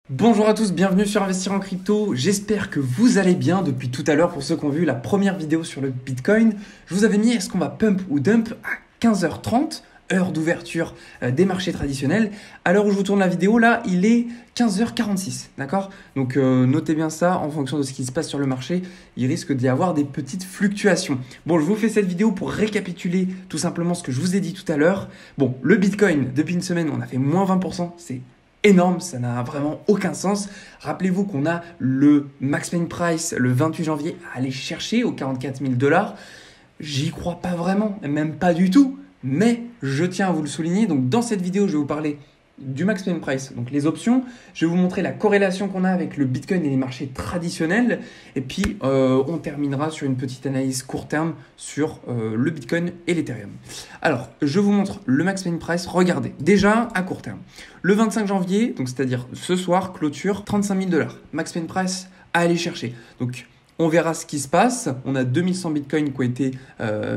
Bonjour à tous, bienvenue sur Investir en crypto. J'espère que vous allez bien depuis tout à l'heure. Pour ceux qui ont vu la première vidéo sur le Bitcoin, je vous avais mis est-ce qu'on va pump ou dump à 15h30, heure d'ouverture des marchés traditionnels. À l'heure où je vous tourne la vidéo, là, il est 15h46, d'accord? Donc notez bien ça, en fonction de ce qui se passe sur le marché, il risque d'y avoir des petites fluctuations. Bon, je vous fais cette vidéo pour récapituler tout simplement ce que je vous ai dit tout à l'heure. Bon, le Bitcoin, depuis une semaine, on a fait moins 20%, c'est énorme, ça n'a vraiment aucun sens. Rappelez-vous qu'on a le Max Pain Price le 28 janvier à aller chercher aux 44 000 $. J'y crois pas vraiment, même pas du tout, mais je tiens à vous le souligner. Donc dans cette vidéo, je vais vous parler du Max Pain Price, donc les options. Je vais vous montrer la corrélation qu'on a avec le Bitcoin et les marchés traditionnels. Et puis, on terminera sur une petite analyse court terme sur le Bitcoin et l'Ethereum. Alors, je vous montre le Max Pain Price. Regardez, déjà à court terme. Le 25 janvier, donc c'est-à-dire ce soir, clôture 35 000 $. Max Pain Price à aller chercher. Donc, on verra ce qui se passe. On a 2100 bitcoins qui ont été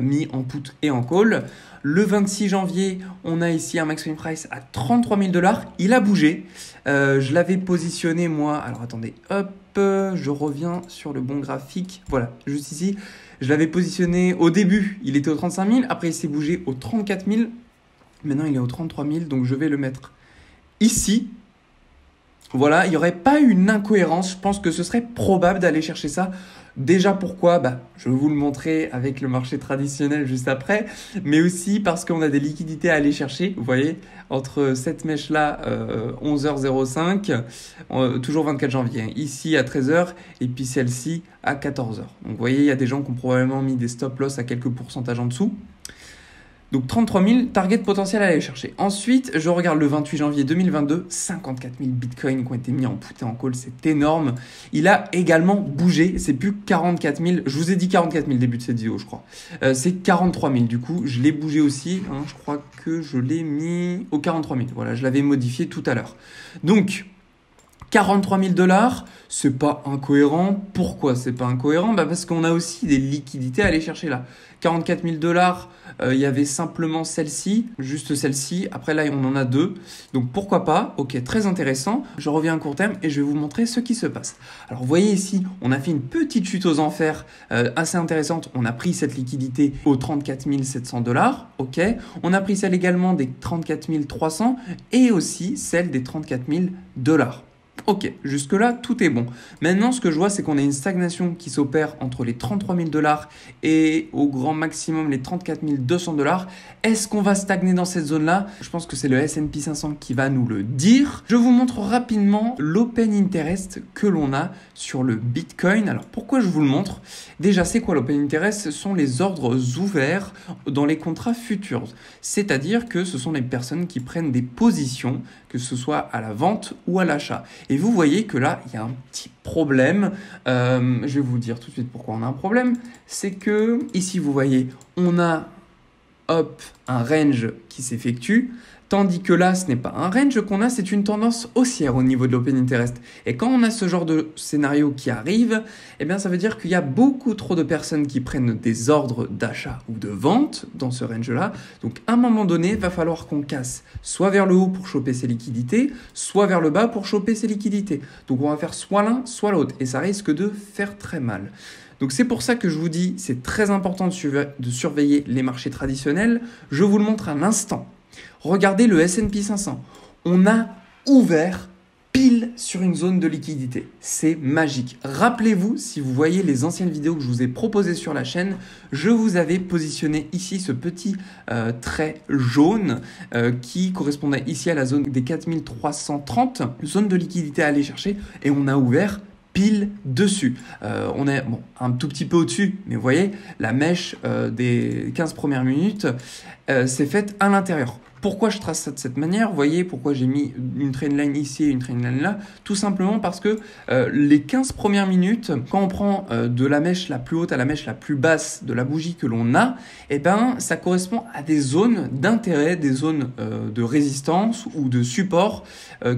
mis en put et en call. Le 26 janvier, on a ici un Max Pain Price à 33 000 $. Il a bougé. Je l'avais positionné moi. Alors attendez, hop, je reviens sur le bon graphique. Voilà, juste ici. Je l'avais positionné au début. Il était au 35 000. Après, il s'est bougé au 34 000. Maintenant, il est au 33 000. Donc, je vais le mettre ici. Voilà, il n'y aurait pas une incohérence. Je pense que ce serait probable d'aller chercher ça. Déjà pourquoi? Je vais vous le montrer avec le marché traditionnel juste après, mais aussi parce qu'on a des liquidités à aller chercher. Vous voyez, entre cette mèche-là, 11h05, toujours 24 janvier, ici à 13h, et puis celle-ci à 14h. Donc vous voyez, il y a des gens qui ont probablement mis des stop-loss à quelques pourcentages en dessous. Donc 33 000, target potentiel à aller chercher. Ensuite, je regarde le 28 janvier 2022, 54 000 bitcoins qui ont été mis en put et en call, c'est énorme. Il a également bougé, c'est plus 44 000, je vous ai dit 44 000 début de cette vidéo je crois. C'est 43 000 du coup, je l'ai bougé aussi, je crois que je l'ai mis au 43 000, voilà, je l'avais modifié tout à l'heure. Donc, 43 000 $, c'est pas incohérent. Pourquoi c'est pas incohérent? Parce qu'on a aussi des liquidités à aller chercher là. 44 000 $, il y avait simplement celle-ci, juste celle-ci. Après là, on en a deux. Donc pourquoi pas? Ok, très intéressant. Je reviens à court terme et je vais vous montrer ce qui se passe. Alors vous voyez ici, on a fait une petite chute aux enfers assez intéressante. On a pris cette liquidité aux 34 700 $. Ok, on a pris celle également des 34 300 et aussi celle des 34 000 $. Ok, jusque-là, tout est bon. Maintenant, ce que je vois, c'est qu'on a une stagnation qui s'opère entre les 33 000 $ et au grand maximum les 34 200 $. Est-ce qu'on va stagner dans cette zone-là? Je pense que c'est le S&P 500 qui va nous le dire. Je vous montre rapidement l'open interest que l'on a sur le Bitcoin. Alors, pourquoi je vous le montre? Déjà, c'est quoi l'open interest? Ce sont les ordres ouverts dans les contrats futurs. C'est-à-dire que ce sont les personnes qui prennent des positions, que ce soit à la vente ou à l'achat. Et vous voyez que là, il y a un petit problème. Je vais vous dire tout de suite pourquoi on a un problème. C'est que ici, vous voyez, on a un range qui s'effectue. Tandis que là, ce n'est pas un range qu'on a, c'est une tendance haussière au niveau de l'open interest. Et quand on a ce genre de scénario qui arrive, eh bien, ça veut dire qu'il y a beaucoup trop de personnes qui prennent des ordres d'achat ou de vente dans ce range-là. Donc, à un moment donné, il va falloir qu'on casse soit vers le haut pour choper ses liquidités, soit vers le bas pour choper ses liquidités. Donc, on va faire soit l'un, soit l'autre. Et ça risque de faire très mal. Donc c'est pour ça que je vous dis, c'est très important de surveiller les marchés traditionnels. Je vous le montre à l'instant. Regardez le S&P 500. On a ouvert pile sur une zone de liquidité. C'est magique. Rappelez-vous, si vous voyez les anciennes vidéos que je vous ai proposées sur la chaîne, je vous avais positionné ici ce petit trait jaune qui correspondait ici à la zone des 4330, zone de liquidité à aller chercher, et on a ouvert pile dessus. On est un tout petit peu au-dessus, mais vous voyez, la mèche des 15 premières minutes s'est faite à l'intérieur. Pourquoi je trace ça de cette manière? Vous voyez pourquoi j'ai mis une trendline ici et une trendline là? Tout simplement parce que les 15 premières minutes, quand on prend de la mèche la plus haute à la mèche la plus basse de la bougie que l'on a, eh ben, ça correspond à des zones d'intérêt, des zones de résistance ou de support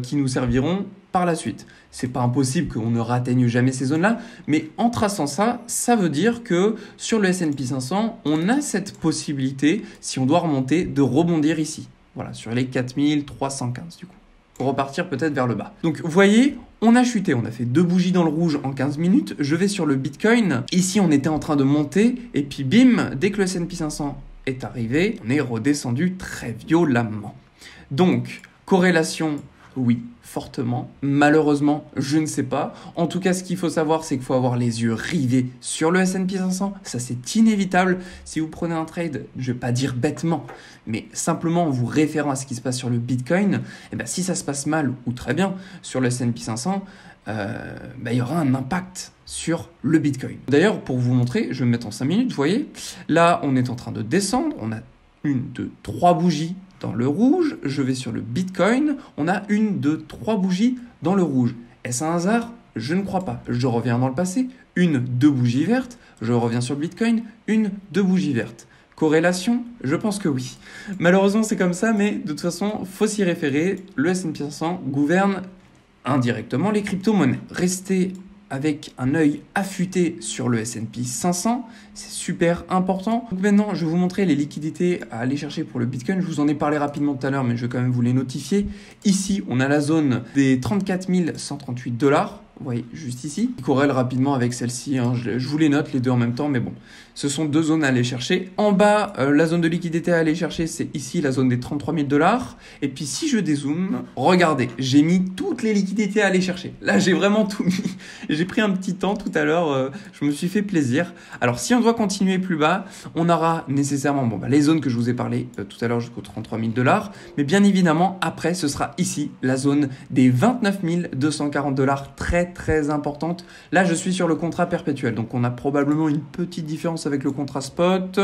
qui nous serviront par la suite. C'est pas impossible qu'on ne ratteigne jamais ces zones-là, mais en traçant ça, ça veut dire que sur le S&P 500, on a cette possibilité, si on doit remonter, de rebondir ici. Voilà, sur les 4315 du coup. repartir peut-être vers le bas. Donc vous voyez, on a chuté, on a fait 2 bougies dans le rouge en 15 minutes. Je vais sur le Bitcoin. Ici, on était en train de monter et puis bim, dès que le S&P 500 est arrivé, on est redescendu très violemment. Donc, corrélation, oui, fortement. Malheureusement, je ne sais pas. En tout cas, ce qu'il faut savoir, c'est qu'il faut avoir les yeux rivés sur le S&P 500. Ça, c'est inévitable. Si vous prenez un trade, je ne vais pas dire bêtement, mais simplement en vous référant à ce qui se passe sur le Bitcoin, et ben, si ça se passe mal ou très bien sur le S&P 500, il y aura un impact sur le Bitcoin. D'ailleurs, pour vous montrer, je vais me mettre en 5 minutes, vous voyez, là, on est en train de descendre. On a 1, 2, 3 bougies dans le rouge. Je vais sur le Bitcoin. On a 1, 2, 3 bougies dans le rouge. Est-ce un hasard? Je ne crois pas. Je reviens dans le passé. 1, 2 bougies vertes. Je reviens sur le Bitcoin. 1, 2 bougies vertes. Corrélation? Je pense que oui. Malheureusement, c'est comme ça, mais de toute façon, faut s'y référer. Le S&P 500 gouverne indirectement les crypto-monnaies. Restez avec un œil affûté sur le S&P 500, c'est super important. Donc maintenant, je vais vous montrer les liquidités à aller chercher pour le Bitcoin. Je vous en ai parlé rapidement tout à l'heure, mais je vais quand même vous les notifier. Ici, on a la zone des 34 138 $. Vous voyez, juste ici, qui corrèle rapidement avec celle-ci. Hein. Je vous les note les deux en même temps, mais bon, ce sont 2 zones à aller chercher. En bas, la zone de liquidité à aller chercher, c'est ici la zone des 33 000 $. Et puis si je dézoome, regardez, j'ai mis toutes les liquidités à aller chercher. Là, j'ai vraiment tout mis. J'ai pris un petit temps tout à l'heure, je me suis fait plaisir. Alors, si on doit continuer plus bas, on aura nécessairement les zones que je vous ai parlé tout à l'heure jusqu'aux 33 000 $. Mais bien évidemment, après, ce sera ici la zone des 29 240 $, très importante. Là, je suis sur le contrat perpétuel, donc on a probablement une petite différence avec le contrat spot.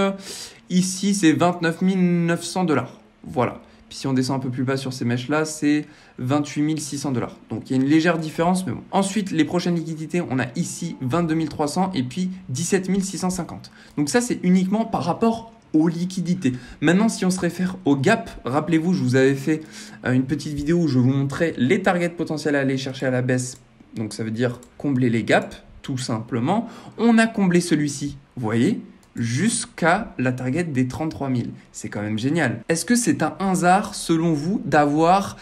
Ici, c'est 29 900 $. Voilà. Puis si on descend un peu plus bas sur ces mèches-là, c'est 28 600 $. Donc il y a une légère différence, mais bon. Ensuite, les prochaines liquidités, on a ici 22 300 et puis 17 650. Donc ça, c'est uniquement par rapport aux liquidités. Maintenant, si on se réfère au gap, rappelez-vous, je vous avais fait une petite vidéo où je vous montrais les targets potentiels à aller chercher à la baisse. Donc ça veut dire combler les gaps, tout simplement. On a comblé celui-ci, vous voyez, jusqu'à la target des 33 000. C'est quand même génial. Est-ce que c'est un hasard, selon vous, d'avoir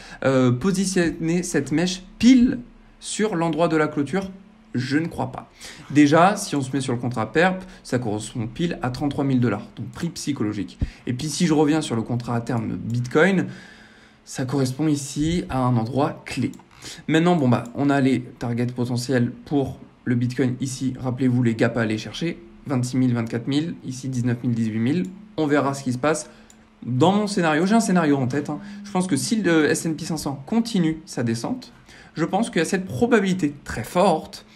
positionné cette mèche pile sur l'endroit de la clôture? Je ne crois pas. Déjà, si on se met sur le contrat perp, ça correspond pile à 33 000 $, donc prix psychologique. Et puis si je reviens sur le contrat à terme de Bitcoin, ça correspond ici à un endroit clé. Maintenant, on a les targets potentiels pour le Bitcoin ici. Rappelez-vous les gaps à aller chercher. 26 000, 24 000, ici 19 000, 18 000. On verra ce qui se passe. Dans mon scénario, j'ai un scénario en tête. Je pense que si le S&P 500 continue sa descente, je pense qu'il y a cette probabilité très forte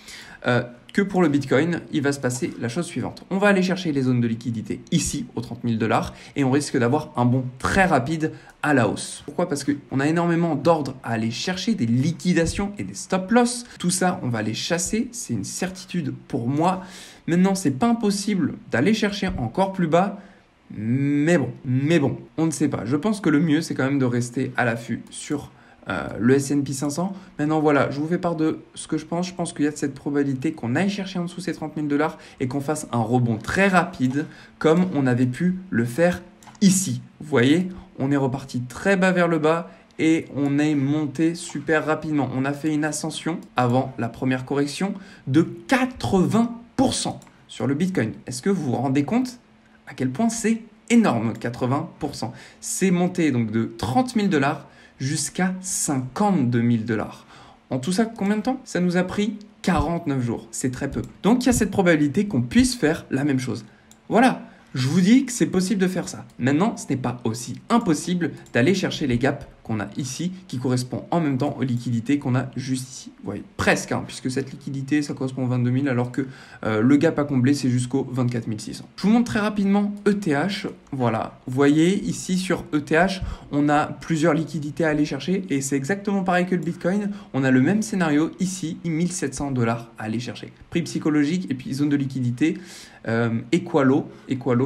que pour le Bitcoin, il va se passer la chose suivante. On va aller chercher les zones de liquidité ici aux 30 000 $ et on risque d'avoir un bond très rapide à la hausse. Pourquoi? Parce qu'on a énormément d'ordres à aller chercher, des liquidations et des stop-loss. Tout ça, on va les chasser. C'est une certitude pour moi. Maintenant, c'est pas impossible d'aller chercher encore plus bas. Mais bon, on ne sait pas. Je pense que le mieux, c'est quand même de rester à l'affût sur le S&P 500. Maintenant, voilà, je vous fais part de ce que je pense. Je pense qu'il y a cette probabilité qu'on aille chercher en dessous ces 30 000 $ et qu'on fasse un rebond très rapide comme on avait pu le faire ici. Vous voyez, on est reparti très bas vers le bas et on est monté super rapidement. On a fait une ascension avant la première correction de 80% sur le Bitcoin. Est-ce que vous vous rendez compte à quel point c'est énorme, 80%? C'est monté donc de 30 000 $ jusqu'à 52 000 $. En tout ça, combien de temps? Ça nous a pris 49 jours. C'est très peu. Donc, il y a cette probabilité qu'on puisse faire la même chose. Voilà, je vous dis que c'est possible de faire ça. Maintenant, ce n'est pas aussi impossible d'aller chercher les gaps qu'on a ici, qui correspond en même temps aux liquidités qu'on a juste ici. Vous voyez, presque, puisque cette liquidité, ça correspond aux 22 000, alors que le gap à combler, c'est jusqu'aux 24 600. Je vous montre très rapidement ETH. Voilà, vous voyez, ici sur ETH, on a plusieurs liquidités à aller chercher, et c'est exactement pareil que le Bitcoin. On a le même scénario ici, 1700 $ à aller chercher. Prix psychologique, et puis zone de liquidité, Equalo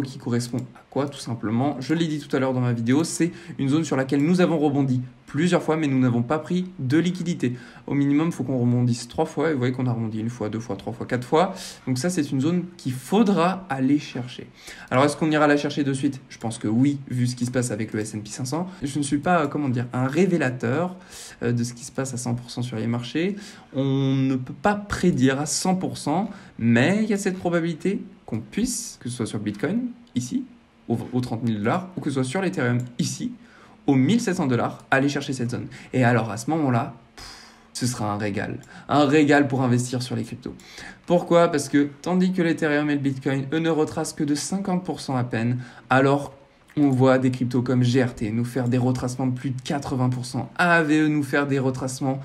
qui correspond à Pourquoi? Tout simplement, je l'ai dit tout à l'heure dans ma vidéo, c'est une zone sur laquelle nous avons rebondi plusieurs fois, mais nous n'avons pas pris de liquidité. Au minimum, il faut qu'on rebondisse 3 fois, et vous voyez qu'on a rebondi 1 fois, 2 fois, 3 fois, 4 fois. Donc ça, c'est une zone qu'il faudra aller chercher. Alors, est-ce qu'on ira la chercher de suite? Je pense que oui, vu ce qui se passe avec le S&P 500. Je ne suis pas, comment dire, un révélateur de ce qui se passe à 100% sur les marchés. On ne peut pas prédire à 100%, mais il y a cette probabilité qu'on puisse, que ce soit sur Bitcoin, ici, aux 30 000 $, ou que ce soit sur l'Ethereum, ici, aux 1700 $, aller chercher cette zone. Et alors, à ce moment-là, ce sera un régal. Un régal pour investir sur les cryptos. Pourquoi? Parce que tandis que l'Ethereum et le Bitcoin, eux, ne retracent que de 50% à peine, alors on voit des cryptos comme GRT nous faire des retracements de plus de 80%, AAVE nous faire des retracements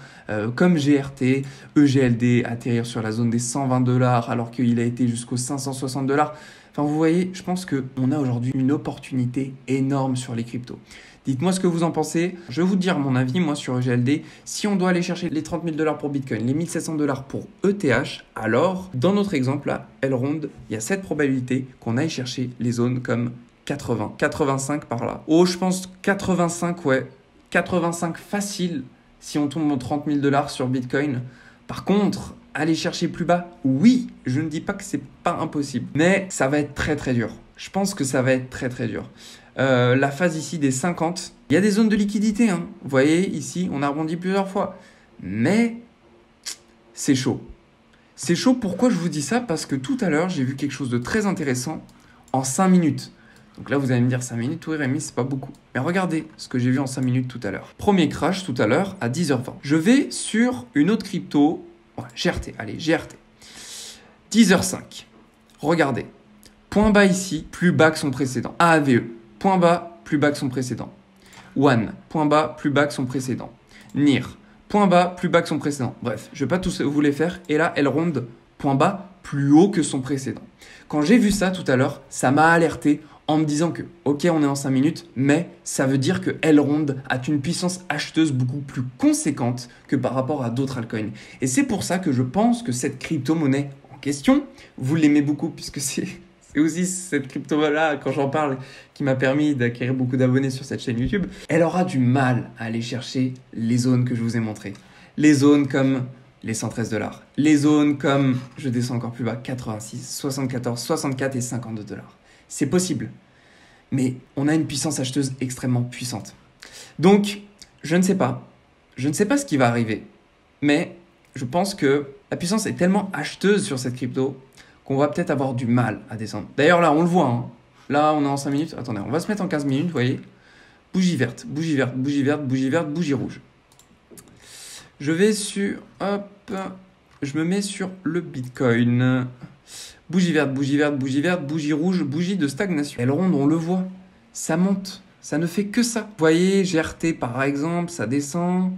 comme GRT, EGLD atterrir sur la zone des 120 $ alors qu'il a été jusqu'aux 560 $. Enfin, vous voyez, je pense qu'on a aujourd'hui une opportunité énorme sur les cryptos. Dites-moi ce que vous en pensez. Je vais vous dire mon avis, moi, sur EGLD. Si on doit aller chercher les 30 000 $ pour Bitcoin, les 1700 $ pour ETH, alors, dans notre exemple, là, Elrond, il y a cette probabilité qu'on aille chercher les zones comme 80, 85 par là. Oh, je pense 85, ouais. 85 facile si on tombe aux 30 000 $ sur Bitcoin. Par contre, aller chercher plus bas, oui, je ne dis pas que c'est pas impossible, mais ça va être très très dur. Je pense que ça va être très très dur. La phase ici des 50, il y a des zones de liquidité, hein. Vous voyez, ici, on a rebondi plusieurs fois. Mais c'est chaud. C'est chaud, pourquoi je vous dis ça? Parce que tout à l'heure, j'ai vu quelque chose de très intéressant en 5 minutes. Donc là, vous allez me dire 5 minutes, oui Rémi, c'est pas beaucoup. Mais regardez ce que j'ai vu en 5 minutes tout à l'heure. Premier crash tout à l'heure à 10h20. Je vais sur une autre crypto, ouais, GRT, allez, GRT. 10h05. Regardez. Point bas ici, plus bas que son précédent. AAVE, point bas, plus bas que son précédent. One, point bas, plus bas que son précédent. NIR, point bas, plus bas que son précédent. Bref, je ne vais pas tous vous les faire. Et là, Elrond, point bas, plus haut que son précédent. Quand j'ai vu ça tout à l'heure, ça m'a alerté en me disant que, ok, on est en 5 minutes, mais ça veut dire que Elrond a une puissance acheteuse beaucoup plus conséquente que par rapport à d'autres altcoins. Et c'est pour ça que je pense que cette crypto-monnaie en question, vous l'aimez beaucoup puisque c'est aussi cette crypto-là, quand j'en parle, qui m'a permis d'acquérir beaucoup d'abonnés sur cette chaîne YouTube, elle aura du mal à aller chercher les zones que je vous ai montrées. Les zones comme les 113 $. Les zones comme, je descends encore plus bas, 86, 74, 64 et 52 $. C'est possible. Mais on a une puissance acheteuse extrêmement puissante. Donc, je ne sais pas. Je ne sais pas ce qui va arriver. Mais je pense que la puissance est tellement acheteuse sur cette crypto qu'on va peut-être avoir du mal à descendre. D'ailleurs, là, on le voit. Hein. Là, on est en 5 minutes. Attendez, on va se mettre en 15 minutes, vous voyez. Bougie verte, bougie verte, bougie verte, bougie verte, bougie rouge. Je vais sur... Hop. Je me mets sur le Bitcoin. Bougie verte, bougie verte, bougie verte, bougie rouge, bougie de stagnation. Elrond, on le voit. Ça monte. Ça ne fait que ça. Vous voyez, GRT, par exemple, ça descend.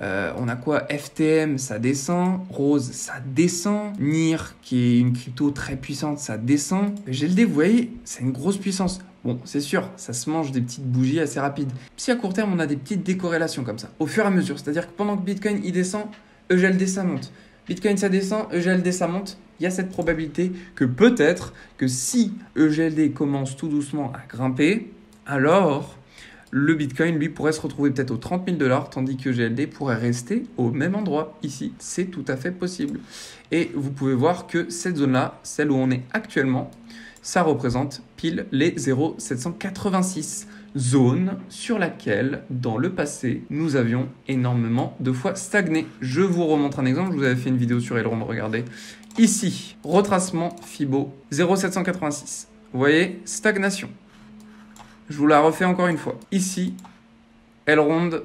On a quoi? FTM, ça descend. Rose, ça descend. NIR, qui est une crypto très puissante, ça descend. GLD, vous voyez, c'est une grosse puissance. Bon, c'est sûr, ça se mange des petites bougies assez rapides. Si à court terme, on a des petites décorrélations comme ça, au fur et à mesure. C'est-à-dire que pendant que Bitcoin, il descend, EGLD, ça monte. Bitcoin, ça descend, EGLD, ça monte. Il y a cette probabilité que peut-être que si EGLD commence tout doucement à grimper, alors le Bitcoin, lui, pourrait se retrouver peut-être aux 30 000 $, tandis que GLD pourrait rester au même endroit ici. C'est tout à fait possible. Et vous pouvez voir que cette zone-là, celle où on est actuellement, ça représente pile les 0,786 zone sur laquelle, dans le passé, nous avions énormément de fois stagné. Je vous remontre un exemple. Je vous avais fait une vidéo sur Elrond, regardez. Ici, retracement Fibo 0,786. Vous voyez, stagnation. Je vous la refais encore une fois. Ici, Elrond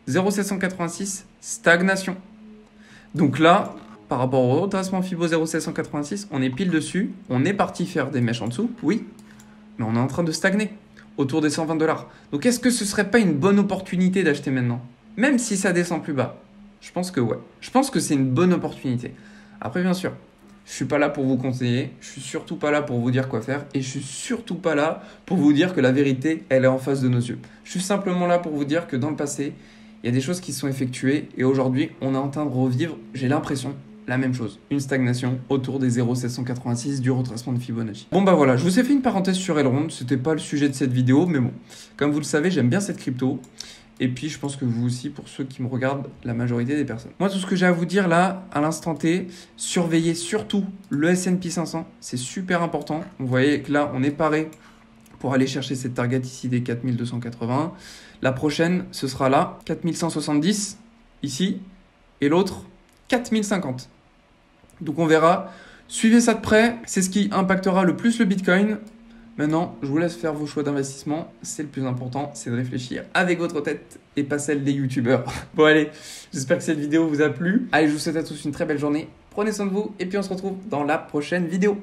0,786, stagnation. Donc là, par rapport au retracement Fibo 0,786, on est pile dessus. On est parti faire des mèches en dessous, oui, mais on est en train de stagner autour des 120 $. Donc est-ce que ce serait pas une bonne opportunité d'acheter maintenant? Même si ça descend plus bas? Je pense que ouais. Je pense que c'est une bonne opportunité. Après, bien sûr, je ne suis pas là pour vous conseiller, je ne suis surtout pas là pour vous dire quoi faire et je ne suis surtout pas là pour vous dire que la vérité, elle est en face de nos yeux. Je suis simplement là pour vous dire que dans le passé, il y a des choses qui sont effectuées et aujourd'hui, on est en train de revivre, j'ai l'impression, la même chose, une stagnation autour des 0,786 du retracement de Fibonacci. Bon bah voilà, je vous ai fait une parenthèse sur Elrond, c'était pas le sujet de cette vidéo, mais bon, comme vous le savez, j'aime bien cette crypto. Et puis je pense que vous aussi, pour ceux qui me regardent, la majorité des personnes. Moi, tout ce que j'ai à vous dire là, à l'instant T, surveillez surtout le S&P 500, c'est super important. Vous voyez que là, on est paré pour aller chercher cette target ici des 4280. La prochaine, ce sera là, 4170 ici, et l'autre, 4050. Donc on verra. Suivez ça de près, c'est ce qui impactera le plus le Bitcoin. Maintenant, je vous laisse faire vos choix d'investissement. C'est le plus important, c'est de réfléchir avec votre tête et pas celle des youtubeurs. Bon allez, j'espère que cette vidéo vous a plu. Allez, je vous souhaite à tous une très belle journée. Prenez soin de vous et puis on se retrouve dans la prochaine vidéo.